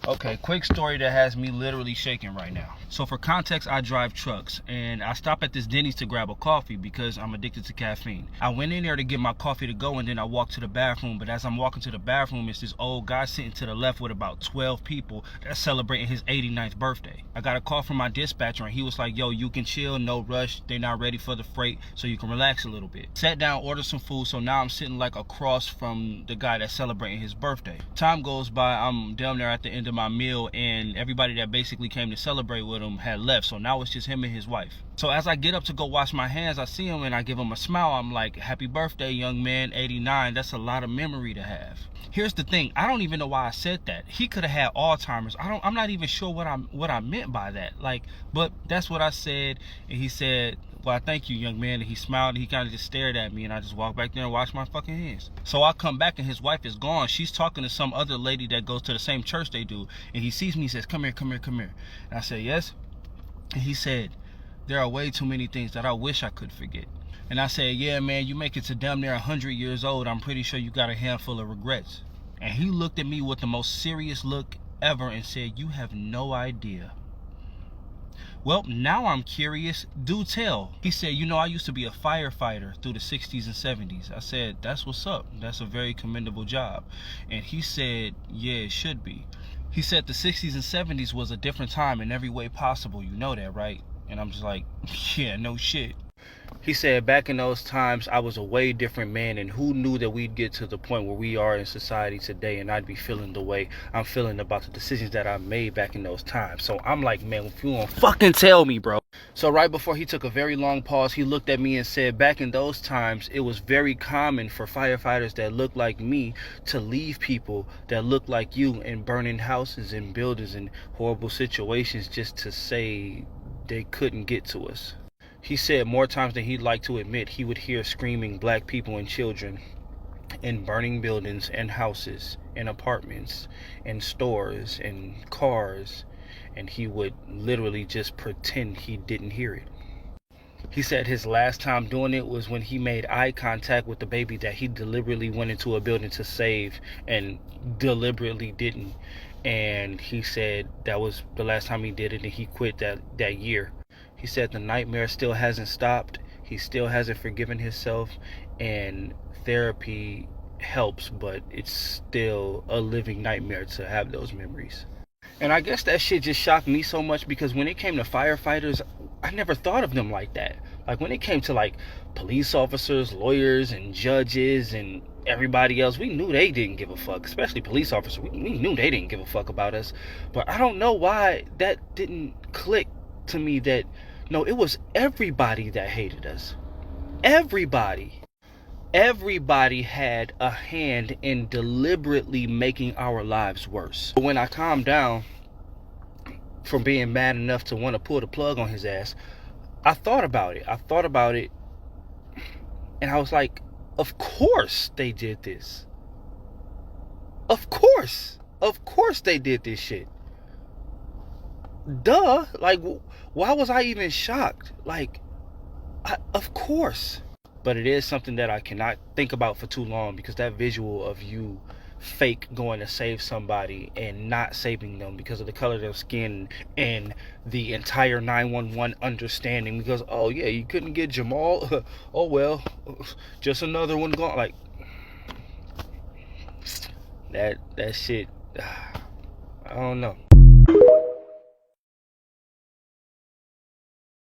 Okay, quick story that has me literally shaking right now. So for context, I drive trucks and I stop at this Denny's to grab a coffee because I'm addicted to caffeine. I went in there to get my coffee to go and then I walked to the bathroom, but as I'm walking to the bathroom, it's this old guy sitting to the left with about 12 people that's celebrating his 89th birthday. I got a call from my dispatcher and he was like, yo, you can chill, no rush, they're not ready for the freight, so you can relax a little bit. Sat down, ordered some food, so now I'm sitting like across from the guy that's celebrating his birthday. Time goes by, I'm down there at the end of my meal and everybody that basically came to celebrate with him had left, so now it's just him and his wife. So as I get up to go wash my hands, I see him and I give him a smile. I'm like, happy birthday, young man, 89. That's a lot of memory to have. Here's the thing, I don't even know why I said that. He could have had Alzheimer's. I'm not even sure what I meant by that. Like, but that's what I said. And he said, well, thank you, young man. And he smiled and he kind of just stared at me and I just walked back there and washed my fucking hands. So I come back and his wife is gone. She's talking to some other lady that goes to the same church they do. And he sees me, he says, come here, come here, come here. And I said, yes. And he said, there are way too many things that I wish I could forget. And I said, yeah, man, you make it to damn near 100 years old. I'm pretty sure you got a handful of regrets. And he looked at me with the most serious look ever and said, you have no idea. Well, now I'm curious. Do tell. He said, you know, I used to be a firefighter through the 60s and 70s. I said, that's what's up. That's a very commendable job. And he said, yeah, it should be. He said the 60s and 70s was a different time in every way possible. You know that, right? And I'm just like, yeah, no shit. He said, back in those times, I was a way different man, and who knew that we'd get to the point where we are in society today, and I'd be feeling the way I'm feeling about the decisions that I made back in those times. So I'm like, man, if you won't fucking tell me, bro. So right before he took a very long pause, he looked at me and said, back in those times, it was very common for firefighters that looked like me to leave people that looked like you in burning houses and buildings and horrible situations just to say they couldn't get to us. He said more times than he'd like to admit, he would hear screaming black people and children in burning buildings and houses and apartments and stores and cars, and he would literally just pretend he didn't hear it. He said his last time doing it was when he made eye contact with the baby that he deliberately went into a building to save and deliberately didn't. And he said that was the last time he did it, and he quit that year. He said the nightmare still hasn't stopped. He still hasn't forgiven himself, and therapy helps, but it's still a living nightmare to have those memories. And I guess that shit just shocked me so much because when it came to firefighters, I never thought of them like that. Like when it came to like police officers, lawyers, and judges, and everybody else, we knew they didn't give a fuck, especially police officers. We knew they didn't give a fuck about us. But I don't know why that didn't click to me that, no, it was everybody that hated us. Everybody had a hand in deliberately making our lives worse. When I calmed down from being mad enough to want to pull the plug on his ass, I thought about it, and I was like, of course they did this. Of course they did this shit. Duh. Like, why was I even shocked? Like, of course. But it is something that I cannot think about for too long, because that visual of you fake going to save somebody and not saving them because of the color of their skin and the entire 911 understanding because, oh yeah, you couldn't get Jamal, oh well, just another one gone. Like, that shit, I don't know.